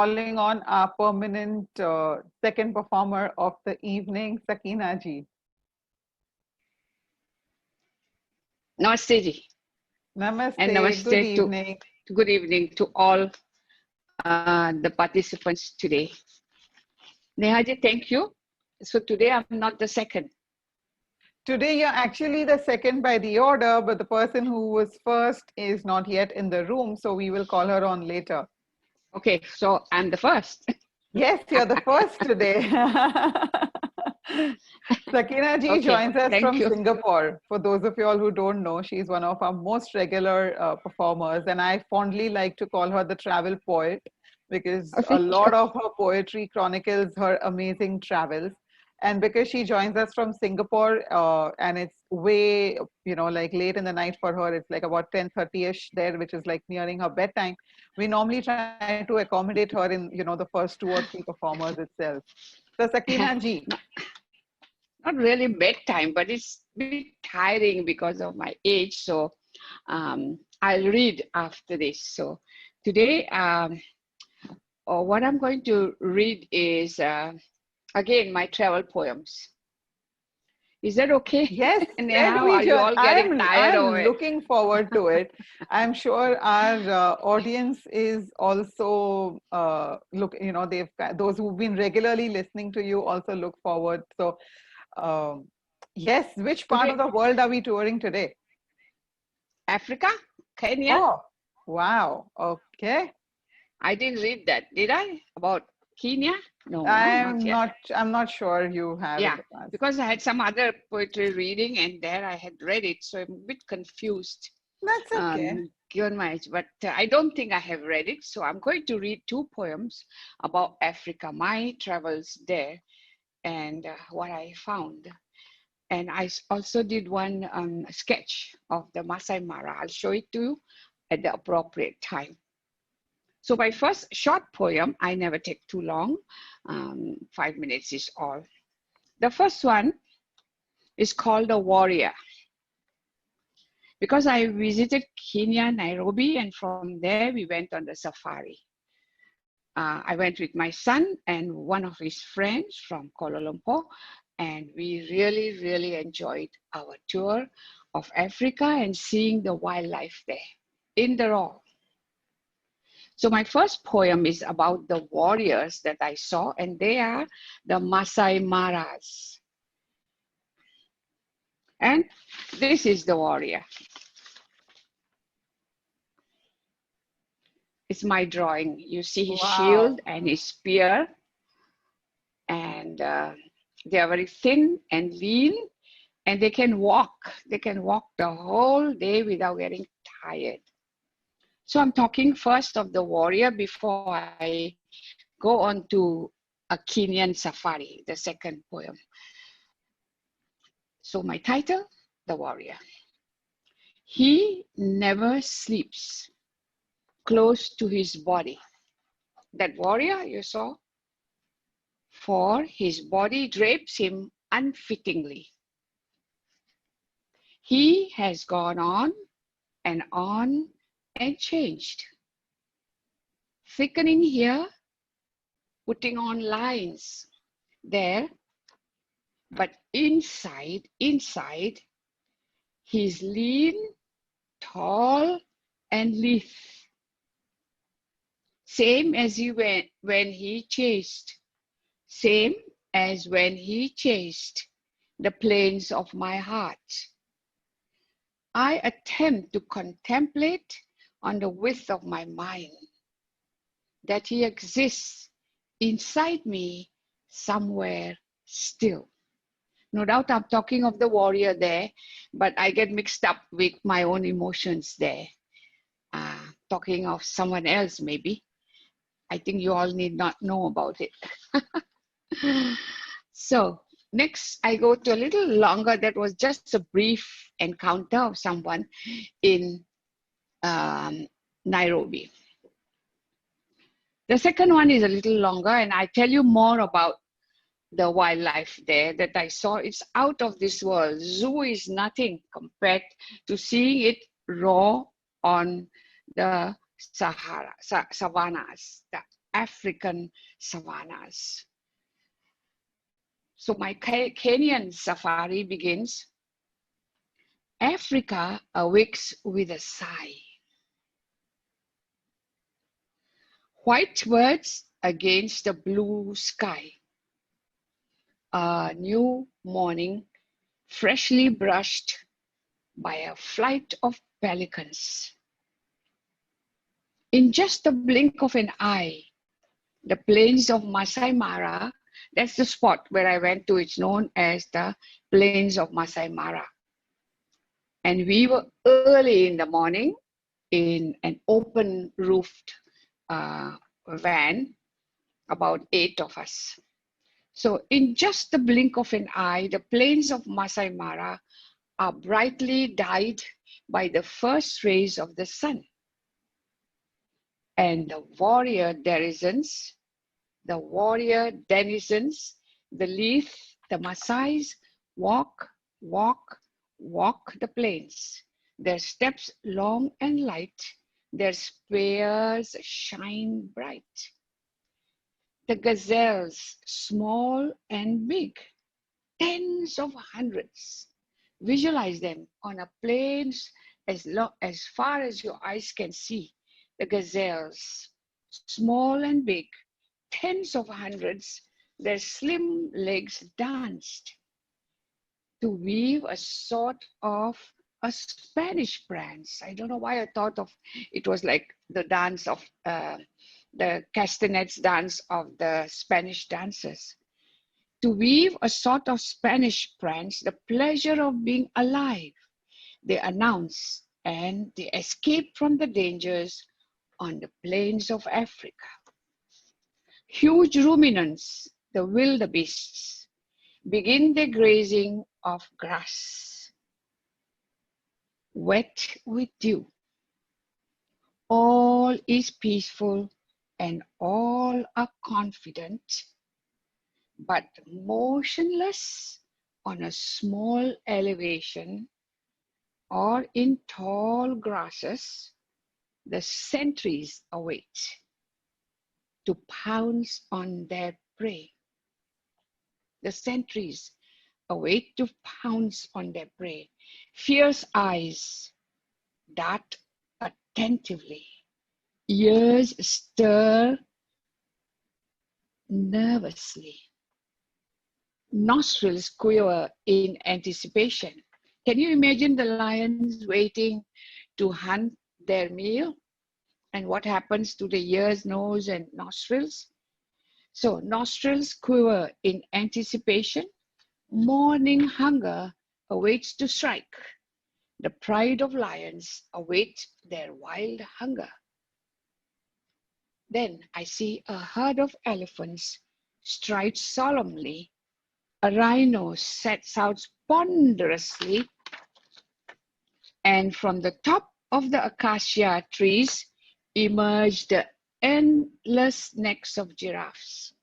calling on our permanent second performer of the evening, Sakina ji. Namaste ji. Namaste, And namaste good evening. good evening to all the participants today. Neha ji, thank you. So today I'm not the second. Today you're actually the second by the order, but the person who was first is not yet in the room, so we will call her on later. Okay, so I'm the first. Yes, you're the first today. Sakina ji Okay, joins us thank from you. Singapore. For those of you all who don't know, she's one of our most regular performers, and I fondly like to call her the travel poet because Oh, a thank lot you. of her poetry chronicles her amazing travels. And because she joins us from Singapore, and it's way, like late in the night for her, it's like about 10:30ish there, which is like nearing her bedtime. We normally try to accommodate her in, the first two or three performers itself. So Sakina ji, Not really bedtime, but it's a bit tiring because of my age. So I'll read after this. So today, what I'm going to read is, again, my travel poems. Is that okay? yes, And let how me are you just. all I getting am. I tired am of it? looking forward to it. I'm sure our audience is also look. Those who've been regularly listening to you also look forward. So, um, yes. Which part Today, of the world are we touring today? Africa, Kenya. Oh, wow. Okay. I didn't read that, did I? About Kenya? No, not I'm yet. not. I'm not sure you have in Yeah, the past. because I had some other poetry reading and there I had read it, so I'm a bit confused That's okay. given my age, but I don't think I have read it. So I'm going to read two poems about Africa, my travels there and what I found. And I also did one sketch of the Masai Mara. I'll show it to you at the appropriate time. So my first short poem, I never take too long. 5 minutes is all. The first one is called The Warrior. Because I visited Kenya, Nairobi, and from there we went on the safari. I went with my son and one of his friends from Kuala Lumpur, and we really, really enjoyed our tour of Africa and seeing the wildlife there in the raw. So my first poem is about the warriors that I saw, and they are the Masai Maras. And this is the warrior. It's my drawing. You see his Wow. shield and his spear, and they are very thin and lean, and they can walk. They can walk the whole day without getting tired. So I'm talking first of the warrior before I go on to a Kenyan safari, the second poem. So my title, The Warrior. He never sleeps close to his body. That warrior you saw, for his body drapes him unfittingly. He has gone on and changed, thickening here, putting on lines there, but inside, he's lean, tall, and lithe, same as he when he chased, same as when he chased the plains of my heart. I attempt to contemplate on the width of my mind that he exists inside me somewhere still. No doubt I'm talking of the warrior there, but I get mixed up with my own emotions there. Talking of someone else maybe. I think you all need not know about it. So next I go to a little longer. That was just a brief encounter of someone in Nairobi. The second one is a little longer, and I tell you more about the wildlife there that I saw. It's out of this world. Zoo is nothing compared to seeing it raw on the Sahara, savannas. African savannas. So my Kenyan safari begins. Africa awakes with a sigh. White birds against the blue sky. A new morning, freshly brushed by a flight of pelicans. In just the blink of an eye, the plains of Masai Mara, that's the spot where I went to, it's known as the plains of Masai Mara. And we were early in the morning in an open roofed van, about 8 of us. So in just the blink of an eye, the plains of Masai Mara are brightly dyed by the first rays of the sun. And the warrior denizens, the Leith, the Maasais walk the plains. Their steps long and light, their spears shine bright. The gazelles, small and big, tens of hundreds. Visualize them on a plains as far as your eyes can see. The gazelles, small and big, tens of hundreds, their slim legs danced to weave a sort of a Spanish prance. I don't know why I thought of it was like the dance of the castanets dance of the Spanish dancers. To weave a sort of Spanish prance, the pleasure of being alive, they announce, and they escape from the dangers on the plains of Africa. Huge ruminants, the wildebeests, begin their grazing of grass, wet with dew. All is peaceful and all are confident, but motionless on a small elevation or in tall grasses, the sentries await to pounce on their prey. The sentries await to pounce on their prey. Fierce eyes dart attentively. Ears stir nervously. Nostrils quiver in anticipation. Can you imagine the lions waiting to hunt their meal? And what happens to the ears, nose, and nostrils? So nostrils quiver in anticipation. Morning hunger awaits to strike. The pride of lions awaits their wild hunger. Then I see a herd of elephants stride solemnly. A rhino sets out ponderously, and from the top of the acacia trees emerge the endless necks of giraffes,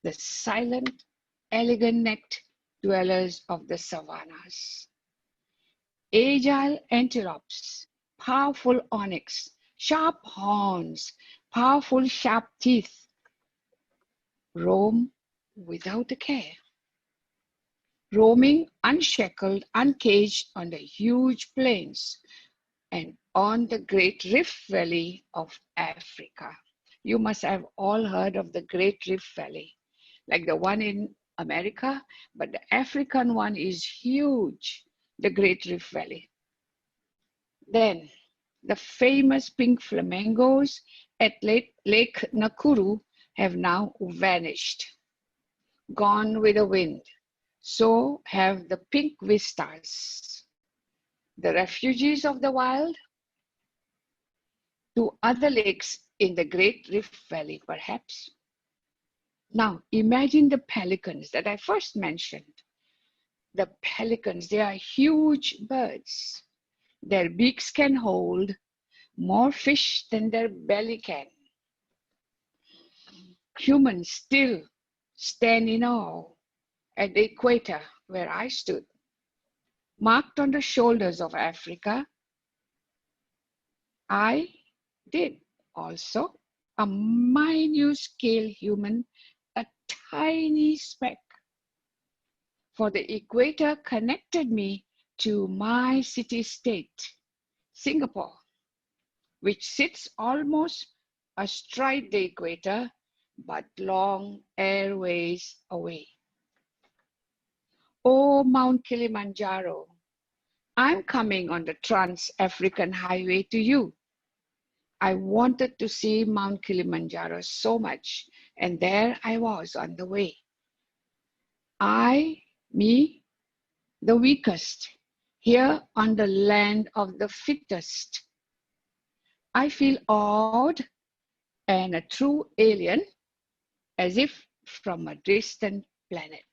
the silent, elegant-necked dwellers of the savannas. Agile antelopes, powerful onyx, sharp horns, powerful sharp teeth, roam without a care, roaming unshackled, uncaged on the huge plains and on the great Rift Valley of Africa. You must have all heard of the Great Rift Valley, like the one in America, but the African one is huge, the Great Rift Valley. Then the famous pink flamingos at Lake Nakuru have now vanished, gone with the wind. So have the pink vistas, the refugees of the wild, to other lakes in the Great Rift Valley, perhaps. Now, imagine the pelicans that I first mentioned. The pelicans, they are huge birds. Their beaks can hold more fish than their belly can. Humans still stand in awe at the equator where I stood, marked on the shoulders of Africa. I did also. a minute scale human, a tiny speck. For the equator connected me to my city state, Singapore, which sits almost astride the equator, but long airways away. Oh, Mount Kilimanjaro, I'm coming on the Trans-African Highway to you. I wanted to see Mount Kilimanjaro so much, and there I was on the way. Me, the weakest, here on the land of the fittest. I feel awed and a true alien, as if from a distant planet.